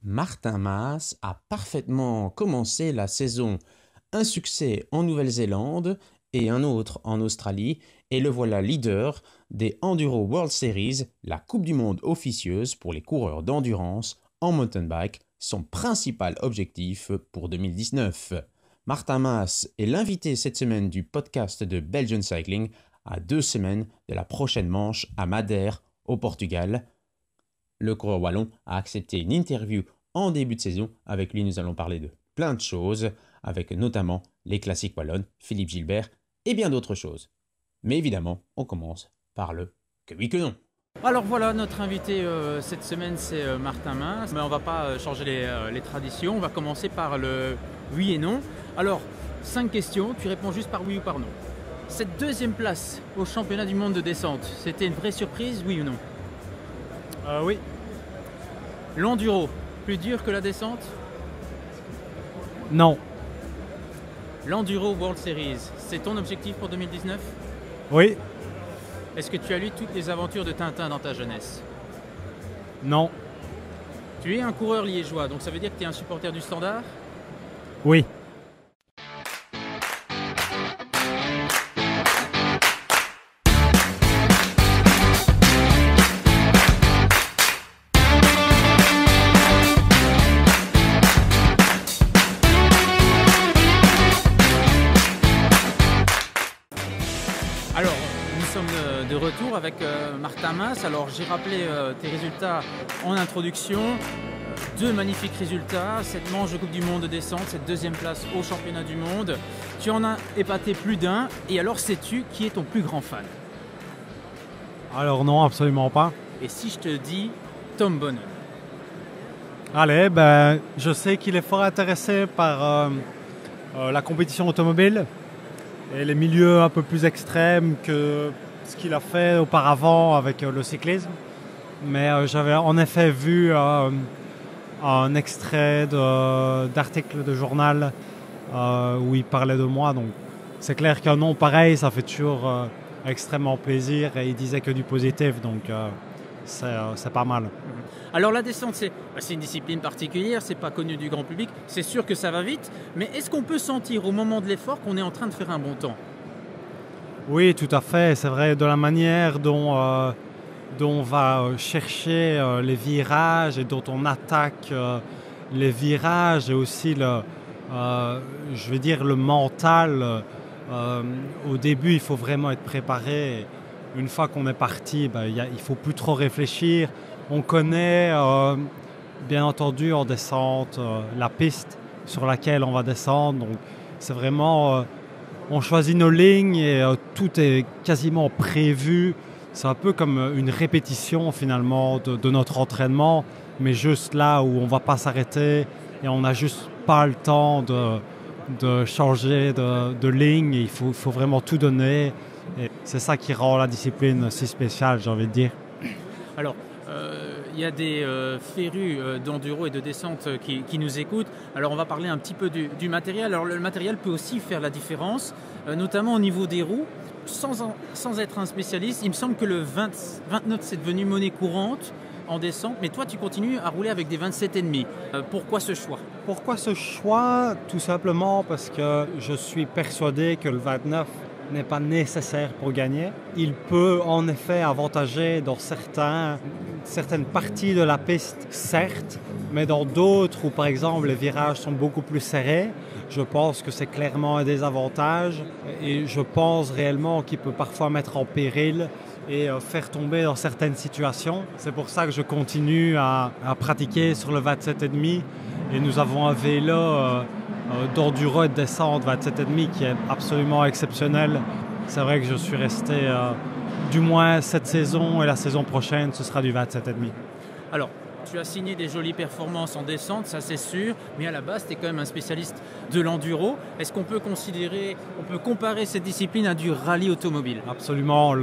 Martin Maas a parfaitement commencé la saison. Un succès en Nouvelle-Zélande et un autre en Australie, et le voilà leader des Enduro World Series, la Coupe du Monde officieuse pour les coureurs d'endurance en mountain bike, son principal objectif pour 2019. Martin Maas est l'invité cette semaine du podcast de Belgian Cycling à 2 semaines de la prochaine manche à Madère, au Portugal. Le coureur wallon a accepté une interview en début de saison. Avec lui, nous allons parler de plein de choses, avec notamment les classiques wallonnes, Philippe Gilbert et bien d'autres choses. Mais évidemment, on commence par le que oui que non. Alors voilà, notre invité cette semaine c'est Martin Maas, mais on ne va pas changer les traditions, on va commencer par le oui et non. Alors, 5 questions, tu réponds juste par oui ou par non. Cette deuxième place au championnat du monde de descente, c'était une vraie surprise, oui ou non? Oui. L'enduro, plus dur que la descente? Non. L'Enduro World Series, c'est ton objectif pour 2019? Oui. Est-ce que tu as lu toutes les aventures de Tintin dans ta jeunesse? Non. Tu es un coureur liégeois, donc ça veut dire que tu es un supporter du Standard? Oui. Alors, nous sommes de retour avec Martin Maas. Alors, j'ai rappelé tes résultats en introduction. 2 magnifiques résultats, cette manche de Coupe du Monde de descente, cette deuxième place au championnat du monde. Tu en as épaté plus d'un. Et alors, sais-tu qui est ton plus grand fan? Alors non, absolument pas. Et si je te dis Tom Boonen? Allez, je sais qu'il est fort intéressé par la compétition automobile et les milieux un peu plus extrêmes que ce qu'il a fait auparavant avec le cyclisme. Mais j'avais en effet vu un extrait d'article de journal où il parlait de moi. Donc c'est clair qu'un nom pareil, ça fait toujours extrêmement plaisir, et il disait que du positif, donc c'est pas mal. Alors la descente, c'est une discipline particulière, c'est pas connu du grand public, c'est sûr que ça va vite, mais est-ce qu'on peut sentir au moment de l'effort qu'on est en train de faire un bon temps? Oui, tout à fait, c'est vrai, de la manière dont on va chercher les virages et dont on attaque les virages, et aussi le mental. Au début, il faut vraiment être préparé. Une fois qu'on est parti, il ne faut plus trop réfléchir. On connaît, bien entendu, en descente, la piste sur laquelle on va descendre. Donc, c'est vraiment, on choisit nos lignes et tout est quasiment prévu. C'est un peu comme une répétition finalement de notre entraînement, mais juste là où on ne va pas s'arrêter et on n'a juste pas le temps de changer de ligne. Il faut vraiment tout donner. Et c'est ça qui rend la discipline si spéciale, j'ai envie de dire. Alors, il y a des férus d'enduro et de descente qui nous écoutent. Alors, on va parler un petit peu du matériel. Alors, le matériel peut aussi faire la différence, notamment au niveau des roues. Sans être un spécialiste, il me semble que le 29 c'est devenu monnaie courante en descente, mais toi tu continues à rouler avec des 27,5. Pourquoi ce choix? Pourquoi ce choix? Tout simplement parce que je suis persuadé que le 29 n'est pas nécessaire pour gagner. Il peut en effet avantager dans certaines parties de la piste, certes, mais dans d'autres où par exemple les virages sont beaucoup plus serrés, je pense que c'est clairement un désavantage, et je pense réellement qu'il peut parfois mettre en péril et faire tomber dans certaines situations. C'est pour ça que je continue à pratiquer sur le 27,5, et nous avons un vélo d'enduro et de descente 27,5 qui est absolument exceptionnel. C'est vrai que je suis resté, du moins cette saison et la saison prochaine, ce sera du 27,5. Alors, tu as signé des jolies performances en descente, ça c'est sûr, mais à la base, tu es quand même un spécialiste de l'enduro. Est-ce qu'on peut comparer cette discipline à du rallye automobile? Absolument,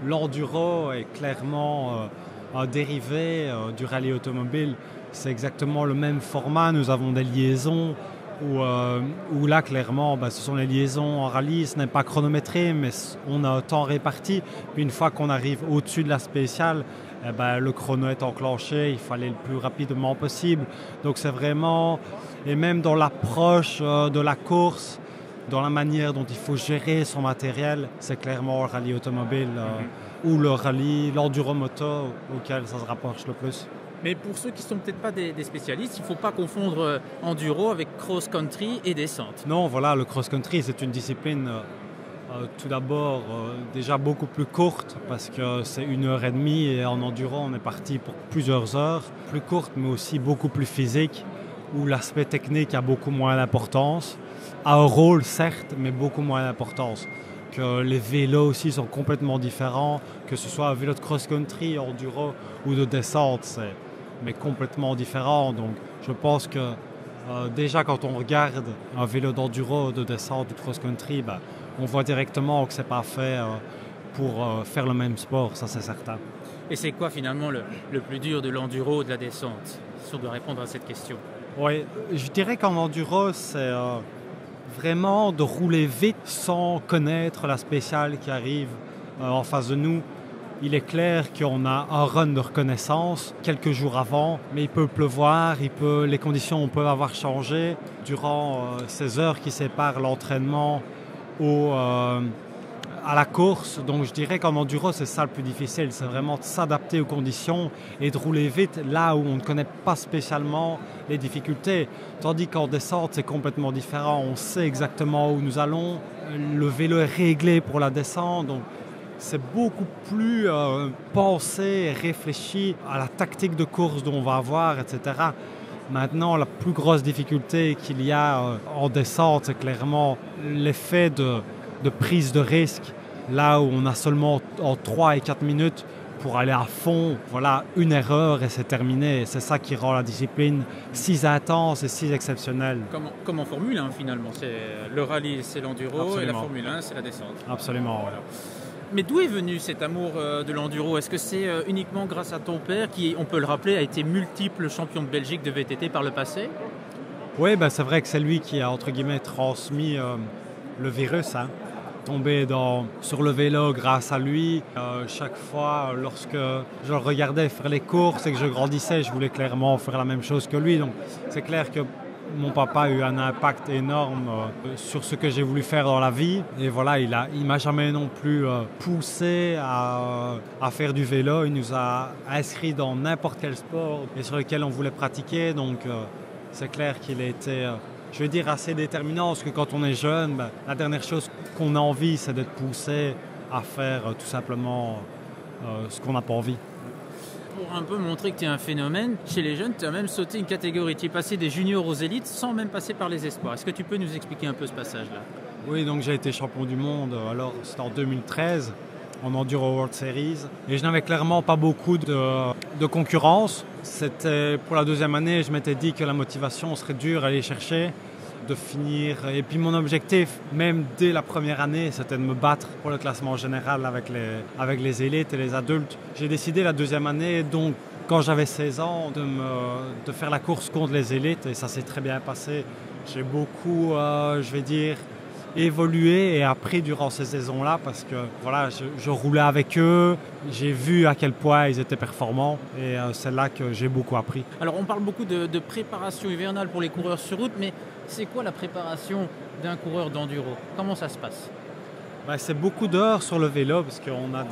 l'enduro est clairement un dérivé du rallye automobile. C'est exactement le même format, nous avons des liaisons où là, clairement, ce sont les liaisons en rallye, ce n'est pas chronométré, mais on a un temps réparti. Puis une fois qu'on arrive au-dessus de la spéciale, eh ben, le chrono est enclenché, il fallait le plus rapidement possible. Donc c'est vraiment, et même dans l'approche de la course, dans la manière dont il faut gérer son matériel, c'est clairement le rallye automobile ou le rallye, l'enduromoto auquel ça se rapproche le plus. Mais pour ceux qui ne sont peut-être pas des spécialistes, il ne faut pas confondre enduro avec cross-country et descente. Non, voilà, le cross-country, c'est une discipline tout d'abord déjà beaucoup plus courte parce que c'est 1h30 et en enduro, on est parti pour plusieurs heures. Plus courte, mais aussi beaucoup plus physique, où l'aspect technique a beaucoup moins d'importance. A un rôle, certes, mais beaucoup moins d'importance. Que les vélos aussi sont complètement différents, que ce soit un vélo de cross-country, enduro ou de descente, c'est mais complètement différent. Donc je pense que déjà quand on regarde un vélo d'enduro, de descente, de cross-country, on voit directement que c'est pas fait pour faire le même sport, ça c'est certain. Et c'est quoi finalement le plus dur de l'enduro ou de la descente, si on doit répondre à cette question? Oui, je dirais qu'en enduro, c'est vraiment de rouler vite sans connaître la spéciale qui arrive en face de nous. Il est clair qu'on a un run de reconnaissance quelques jours avant, mais il peut pleuvoir, les conditions peuvent avoir changé durant ces heures qui séparent l'entraînement à la course. Donc je dirais qu'en enduro, c'est ça le plus difficile, c'est vraiment de s'adapter aux conditions et de rouler vite là où on ne connaît pas spécialement les difficultés. Tandis qu'en descente, c'est complètement différent. On sait exactement où nous allons, le vélo est réglé pour la descente, donc c'est beaucoup plus pensé et réfléchi à la tactique de course dont on va avoir, etc. Maintenant, la plus grosse difficulté qu'il y a en descente, c'est clairement l'effet de prise de risque, là où on a seulement en 3 et 4 minutes pour aller à fond. Voilà, une erreur et c'est terminé. C'est ça qui rend la discipline si intense et si exceptionnelle. Comme en Formule 1 finalement, le rallye c'est l'enduro. Absolument. Et la Formule 1 c'est la descente. Absolument. Voilà. Mais d'où est venu cet amour de l'enduro? Est-ce que c'est uniquement grâce à ton père qui, on peut le rappeler, a été multiple champion de Belgique de VTT par le passé? Oui, c'est vrai que c'est lui qui a, entre guillemets, transmis le virus. Tombé sur le vélo grâce à lui. Chaque fois, lorsque je le regardais faire les courses et que je grandissais, je voulais clairement faire la même chose que lui. Donc c'est clair que mon papa a eu un impact énorme sur ce que j'ai voulu faire dans la vie. Et voilà, il m'a jamais non plus poussé à faire du vélo. Il nous a inscrits dans n'importe quel sport et sur lequel on voulait pratiquer. Donc c'est clair qu'il a été, je veux dire, assez déterminant. Parce que quand on est jeune, la dernière chose qu'on a envie, c'est d'être poussé à faire tout simplement ce qu'on n'a pas envie. Pour un peu montrer que tu es un phénomène, chez les jeunes, tu as même sauté une catégorie. Tu es passé des juniors aux élites sans même passer par les espoirs. Est-ce que tu peux nous expliquer un peu ce passage-là? Oui, donc j'ai été champion du monde, alors c'était en 2013, en Enduro World Series. Et je n'avais clairement pas beaucoup de concurrence. C'était pour la deuxième année, je m'étais dit que la motivation serait dure à aller chercher, de finir. Et puis mon objectif, même dès la première année, c'était de me battre pour le classement général avec les élites et les adultes. J'ai décidé la deuxième année, donc quand j'avais 16 ans, de faire la course contre les élites et ça s'est très bien passé. J'ai beaucoup, je vais dire, évolué et appris durant ces saisons-là parce que voilà, je roulais avec eux, j'ai vu à quel point ils étaient performants et c'est là que j'ai beaucoup appris. Alors on parle beaucoup de préparation hivernale pour les coureurs sur route, mais c'est quoi la préparation d'un coureur d'enduro? Comment ça se passe? C'est beaucoup d'heures sur le vélo parce qu'on a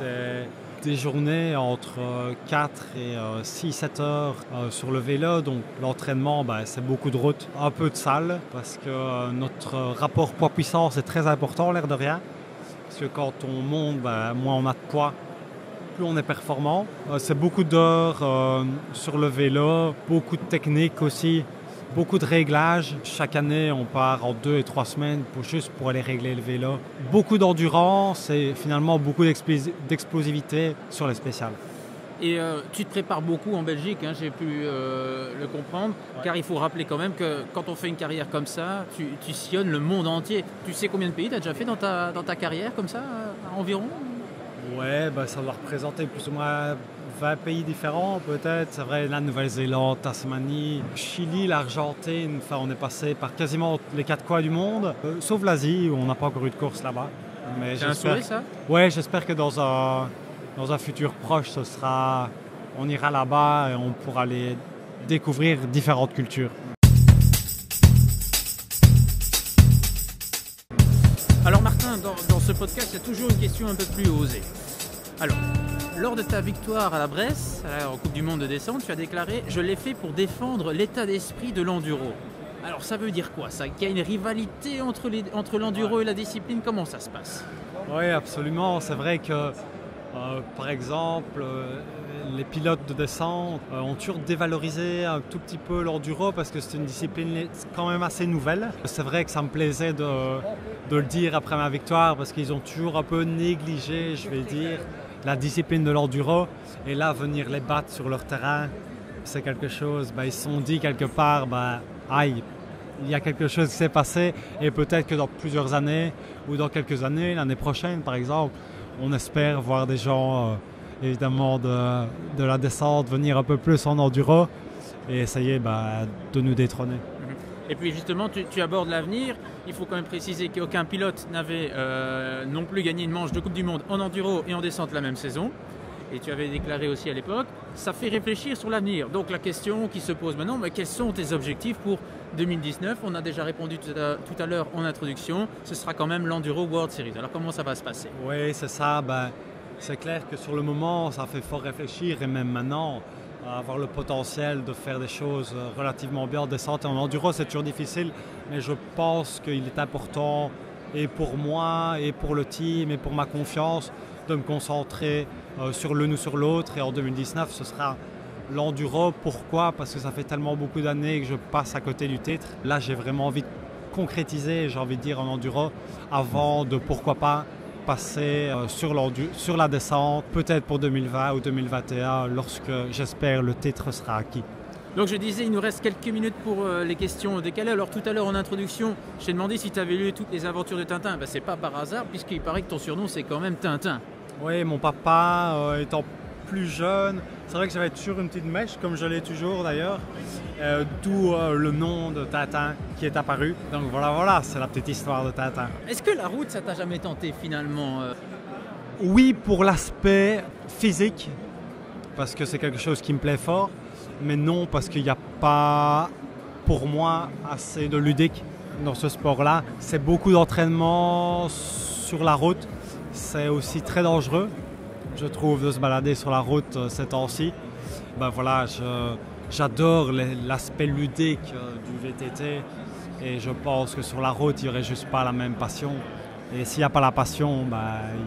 des journées entre 4 et 6-7 heures sur le vélo. Donc l'entraînement, c'est beaucoup de route, un peu de salle parce que notre rapport poids-puissance est très important, l'air de rien. Parce que quand on monte, moins on a de poids, plus on est performant. C'est beaucoup d'heures sur le vélo, beaucoup de technique aussi. Beaucoup de réglages. Chaque année, on part en 2 et 3 semaines juste pour aller régler le vélo. Beaucoup d'endurance et finalement beaucoup d'explosivité sur les spéciales. Et tu te prépares beaucoup en Belgique, j'ai pu le comprendre, car il faut rappeler quand même que quand on fait une carrière comme ça, tu sillonnes le monde entier. Tu sais combien de pays tu as déjà fait dans ta carrière comme ça, environ? Ouais, ça doit représenter plus ou moins 20 pays différents peut-être. C'est vrai, la Nouvelle-Zélande, Tasmanie, Chili, l'Argentine. Enfin, on est passé par quasiment les 4 coins du monde, sauf l'Asie où on n'a pas encore eu de course là-bas. C'est un souhait, ça? Ouais, j'espère que dans un futur proche, ce sera on ira là-bas et on pourra aller découvrir différentes cultures. Alors Martin, dans ce podcast, il y a toujours une question un peu plus osée. Alors, lors de ta victoire à la Bresse, en Coupe du Monde de descente, tu as déclaré « Je l'ai fait pour défendre l'état d'esprit de l'enduro ». Alors ça veut dire quoi ça? Qu'il y a une rivalité entre l'enduro et la discipline? Comment ça se passe? Oui, absolument. C'est vrai que, par exemple, les pilotes de descente ont toujours dévalorisé un tout petit peu l'enduro parce que c'est une discipline quand même assez nouvelle. C'est vrai que ça me plaisait de le dire après ma victoire parce qu'ils ont toujours un peu négligé, je vais dire, la discipline de l'enduro. Et là, venir les battre sur leur terrain, c'est quelque chose, ils se sont dit quelque part, aïe, il y a quelque chose qui s'est passé et peut-être que dans plusieurs années ou dans quelques années, l'année prochaine par exemple, on espère voir des gens évidemment de la descente venir un peu plus en enduro et essayer de nous détrôner. Et puis justement, tu abordes l'avenir. Il faut quand même préciser qu'aucun pilote n'avait non plus gagné une manche de Coupe du Monde en enduro et en descente la même saison. Et tu avais déclaré aussi à l'époque, ça fait réfléchir sur l'avenir. Donc la question qui se pose maintenant, quels sont tes objectifs pour 2019? On a déjà répondu tout à l'heure en introduction, ce sera quand même l'Enduro World Series. Alors comment ça va se passer? Oui, c'est ça. C'est clair que sur le moment, ça fait fort réfléchir et même maintenant, avoir le potentiel de faire des choses relativement bien en descente et en enduro, c'est toujours difficile. Mais je pense qu'il est important, et pour moi, et pour le team, et pour ma confiance, de me concentrer sur l'une ou sur l'autre. Et en 2019, ce sera l'enduro. Pourquoi? Parce que ça fait tellement beaucoup d'années que je passe à côté du titre. Là, j'ai vraiment envie de concrétiser, j'ai envie de dire, en enduro, avant de, pourquoi pas, passer sur la descente, peut-être pour 2020 ou 2021, lorsque, j'espère, le titre sera acquis. Donc je disais, il nous reste quelques minutes pour les questions décalées. Alors tout à l'heure en introduction, je t'ai demandé si tu avais lu toutes les aventures de Tintin. C'est pas par hasard, puisqu'il paraît que ton surnom c'est quand même Tintin. Oui, mon papa, étant plus jeune, c'est vrai que j'avais toujours une petite mèche, comme je l'ai toujours d'ailleurs, d'où le nom de Tintin qui est apparu. Donc voilà, c'est la petite histoire de Tintin. Est-ce que la route, ça t'a jamais tenté finalement? Oui, pour l'aspect physique, parce que c'est quelque chose qui me plaît fort, mais non, parce qu'il n'y a pas, pour moi, assez de ludique dans ce sport-là. C'est beaucoup d'entraînement sur la route, c'est aussi très dangereux, je trouve, de se balader sur la route ces temps-ci. J'adore l'aspect ludique du VTT et je pense que sur la route, il n'y aurait juste pas la même passion. Et s'il n'y a pas la passion,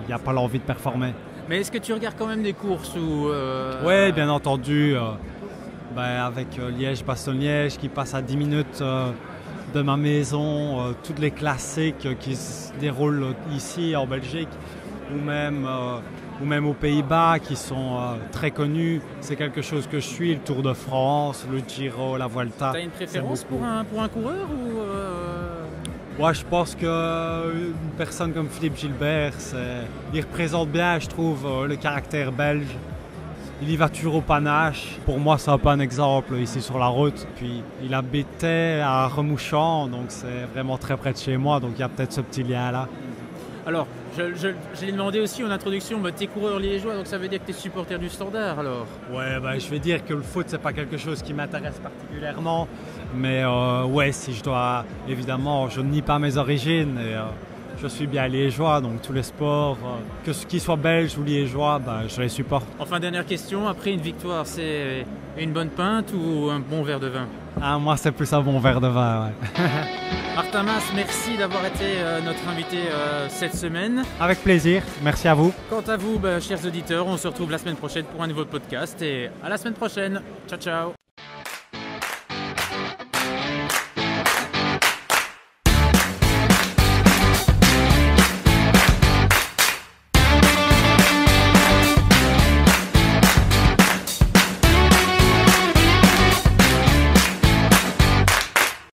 il n'y a pas l'envie de performer. Mais est-ce que tu regardes quand même des courses ou Oui, bien entendu. Avec Liège-Bastogne-Liège qui passe à 10 minutes de ma maison, toutes les classiques qui se déroulent ici en Belgique ou même aux Pays-Bas qui sont très connus. C'est quelque chose que je suis, le Tour de France, le Giro, la Vuelta. Tu as une préférence pour un coureur ou Ouais, je pense qu'une personne comme Philippe Gilbert, il représente bien, je trouve, le caractère belge. Il y va toujours au panache. Pour moi, c'est un peu un exemple ici sur la route. Puis, il habitait à Remouchamps, donc c'est vraiment très près de chez moi. Donc, il y a peut-être ce petit lien-là. Alors, je l'ai demandé aussi en introduction, tu es coureur liégeois, donc ça veut dire que tu es supporter du Standard alors? Ouais, je vais dire que le foot, c'est pas quelque chose qui m'intéresse particulièrement. Mais si je dois, évidemment, je ne nie pas mes origines. Et, je suis bien liégeois, donc tous les sports, qu'ils soient belges ou liégeois, je les supporte. Enfin, dernière question, après une victoire, c'est une bonne pinte ou un bon verre de vin? Moi, c'est plus un bon verre de vin, ouais. Martin Mas, merci d'avoir été notre invité cette semaine. Avec plaisir, merci à vous. Quant à vous, chers auditeurs, on se retrouve la semaine prochaine pour un nouveau podcast et à la semaine prochaine. Ciao, ciao.